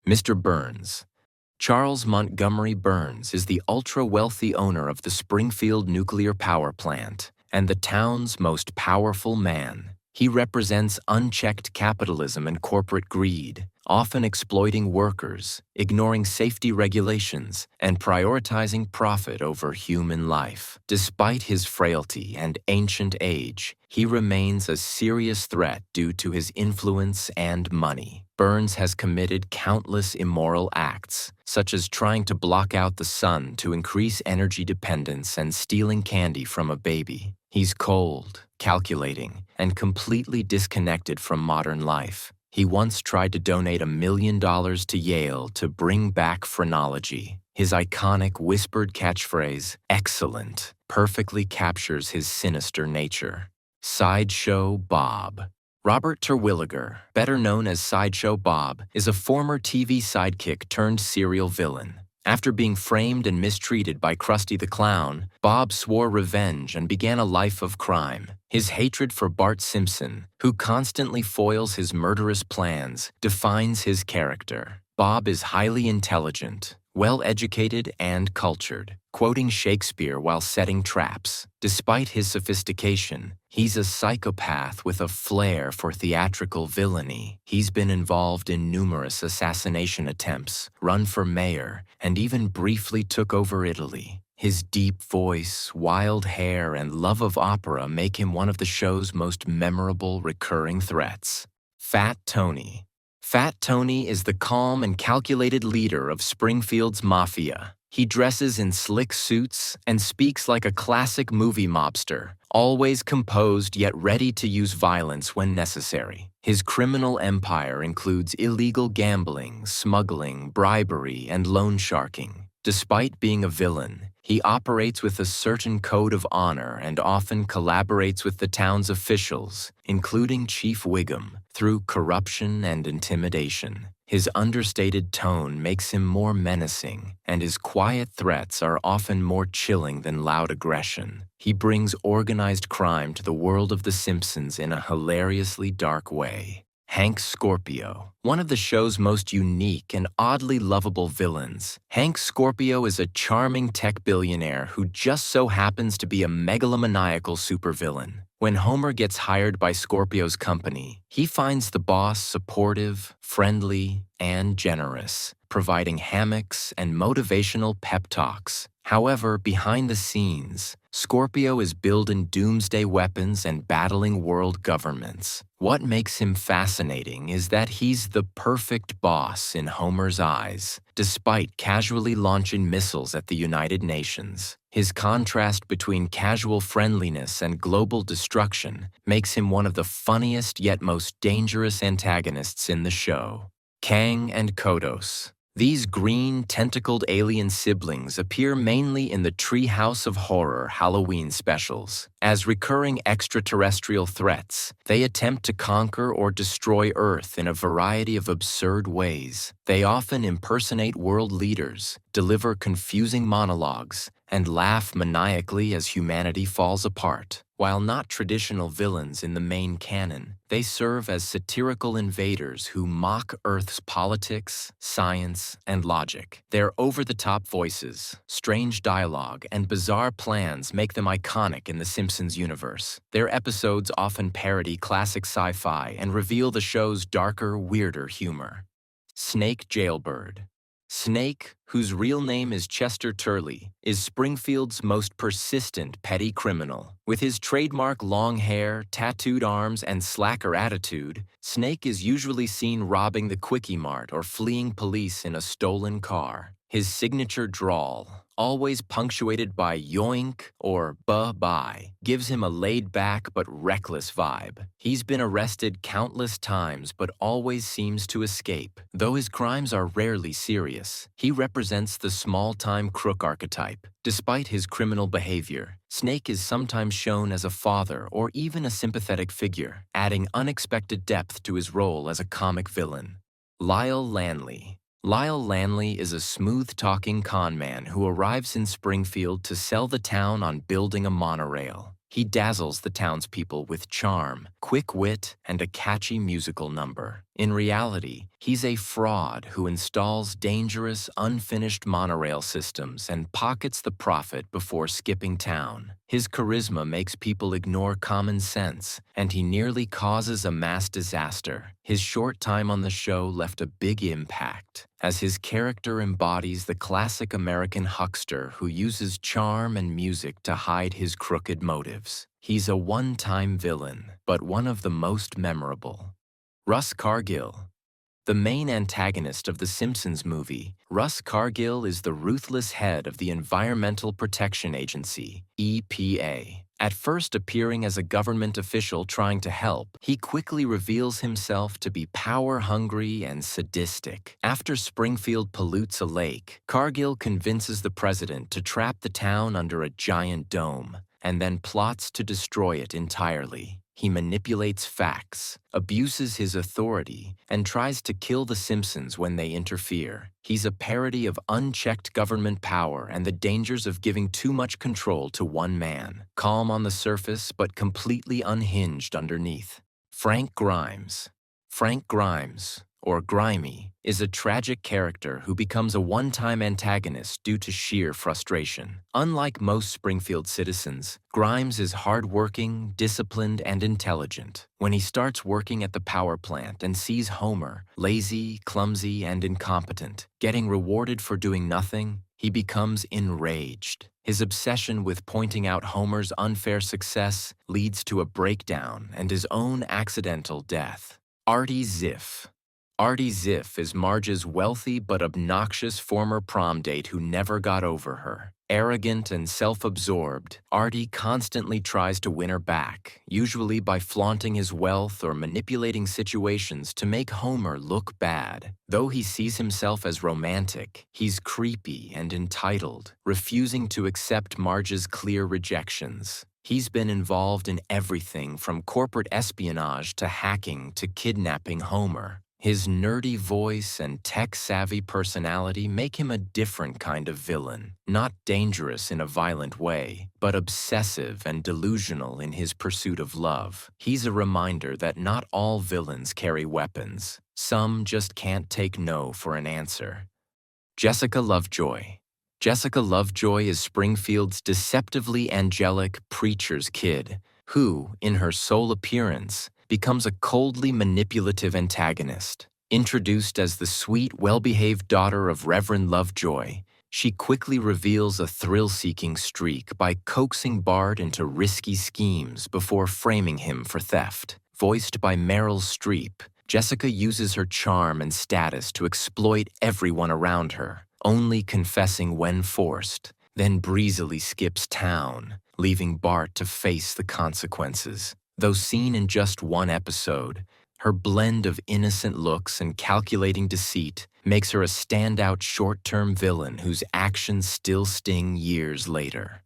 Mr. Burns. Charles Montgomery Burns is the ultra-wealthy owner of the Springfield nuclear power plant and the town's most powerful man. He represents unchecked capitalism and corporate greed, often exploiting workers, ignoring safety regulations, and prioritizing profit over human life. Despite his frailty and ancient age, he remains a serious threat due to his influence and money. Burns has committed countless immoral acts, such as trying to block out the sun to increase energy dependence and stealing candy from a baby. He's cold, calculating, and completely disconnected from modern life. He once tried to donate $1 million to Yale to bring back phrenology. His iconic whispered catchphrase, "Excellent," perfectly captures his sinister nature. Sideshow Bob. Robert Terwilliger, better known as Sideshow Bob, is a former TV sidekick turned serial villain. After being framed and mistreated by Krusty the Clown, Bob swore revenge and began a life of crime. His hatred for Bart Simpson, who constantly foils his murderous plans, defines his character. Bob is highly intelligent, well-educated, and cultured, quoting Shakespeare while setting traps. Despite his sophistication, he's a psychopath with a flair for theatrical villainy. He's been involved in numerous assassination attempts, run for mayor, and even briefly took over Italy. His deep voice, wild hair, and love of opera make him one of the show's most memorable recurring threats. Fat Tony. Fat Tony is the calm and calculated leader of Springfield's mafia. He dresses in slick suits and speaks like a classic movie mobster, always composed yet ready to use violence when necessary. His criminal empire includes illegal gambling, smuggling, bribery, and loan sharking. Despite being a villain, he operates with a certain code of honor and often collaborates with the town's officials, including Chief Wiggum, through corruption and intimidation. His understated tone makes him more menacing, and his quiet threats are often more chilling than loud aggression. He brings organized crime to the world of The Simpsons in a hilariously dark way. Hank Scorpio, one of the show's most unique and oddly lovable villains. Hank Scorpio is a charming tech billionaire who just so happens to be a megalomaniacal supervillain. When Homer gets hired by Scorpio's company, he finds the boss supportive, friendly, and generous, providing hammocks and motivational pep talks. However, behind the scenes, Scorpio is building doomsday weapons and battling world governments. What makes him fascinating is that he's the perfect boss in Homer's eyes, despite casually launching missiles at the United Nations. His contrast between casual friendliness and global destruction makes him one of the funniest yet most dangerous antagonists in the show. Kang and Kodos. These green, tentacled alien siblings appear mainly in the Treehouse of Horror Halloween specials. As recurring extraterrestrial threats, they attempt to conquer or destroy Earth in a variety of absurd ways. They often impersonate world leaders, deliver confusing monologues, and laugh maniacally as humanity falls apart. While not traditional villains in the main canon, they serve as satirical invaders who mock Earth's politics, science, and logic. Their over-the-top voices, strange dialogue, and bizarre plans make them iconic in the Simpsons universe. Their episodes often parody classic sci-fi and reveal the show's darker, weirder humor. Snake Jailbird. Snake, whose real name is Chester Turley, is Springfield's most persistent petty criminal. With his trademark long hair, tattooed arms, and slacker attitude, Snake is usually seen robbing the Quickie Mart or fleeing police in a stolen car. His signature drawl, always punctuated by yoink or buh-bye, gives him a laid-back but reckless vibe. He's been arrested countless times but always seems to escape. Though his crimes are rarely serious, he represents the small-time crook archetype. Despite his criminal behavior, Snake is sometimes shown as a father or even a sympathetic figure, adding unexpected depth to his role as a comic villain. Lyle Lanley. Lyle Lanley is a smooth-talking con man who arrives in Springfield to sell the town on building a monorail. He dazzles the townspeople with charm, quick wit, and a catchy musical number. In reality, he's a fraud who installs dangerous, unfinished monorail systems and pockets the profit before skipping town. His charisma makes people ignore common sense, and he nearly causes a mass disaster. His short time on the show left a big impact, as his character embodies the classic American huckster who uses charm and music to hide his crooked motives. He's a one-time villain, but one of the most memorable. Russ Cargill. The main antagonist of the Simpsons movie, Russ Cargill is the ruthless head of the Environmental Protection Agency, EPA. At first appearing as a government official trying to help, he quickly reveals himself to be power-hungry and sadistic. After Springfield pollutes a lake, Cargill convinces the president to trap the town under a giant dome, and then plots to destroy it entirely. He manipulates facts, abuses his authority, and tries to kill the Simpsons when they interfere. He's a parody of unchecked government power and the dangers of giving too much control to one man. Calm on the surface, but completely unhinged underneath. Frank Grimes. Frank Grimes, or Grimy, is a tragic character who becomes a one-time antagonist due to sheer frustration. Unlike most Springfield citizens, Grimes is hardworking, disciplined, and intelligent. When he starts working at the power plant and sees Homer, lazy, clumsy, and incompetent, getting rewarded for doing nothing, he becomes enraged. His obsession with pointing out Homer's unfair success leads to a breakdown and his own accidental death. Artie Ziff. Artie Ziff is Marge's wealthy but obnoxious former prom date who never got over her. Arrogant and self-absorbed, Artie constantly tries to win her back, usually by flaunting his wealth or manipulating situations to make Homer look bad. Though he sees himself as romantic, he's creepy and entitled, refusing to accept Marge's clear rejections. He's been involved in everything from corporate espionage to hacking to kidnapping Homer. His nerdy voice and tech-savvy personality make him a different kind of villain, not dangerous in a violent way, but obsessive and delusional in his pursuit of love. He's a reminder that not all villains carry weapons. Some just can't take no for an answer. Jessica Lovejoy. Jessica Lovejoy is Springfield's deceptively angelic preacher's kid, who, in her sole appearance, becomes a coldly manipulative antagonist. Introduced as the sweet, well-behaved daughter of Reverend Lovejoy, she quickly reveals a thrill-seeking streak by coaxing Bart into risky schemes before framing him for theft. Voiced by Meryl Streep, Jessica uses her charm and status to exploit everyone around her, only confessing when forced, then breezily skips town, leaving Bart to face the consequences. Though seen in just one episode, her blend of innocent looks and calculating deceit makes her a standout short-term villain whose actions still sting years later.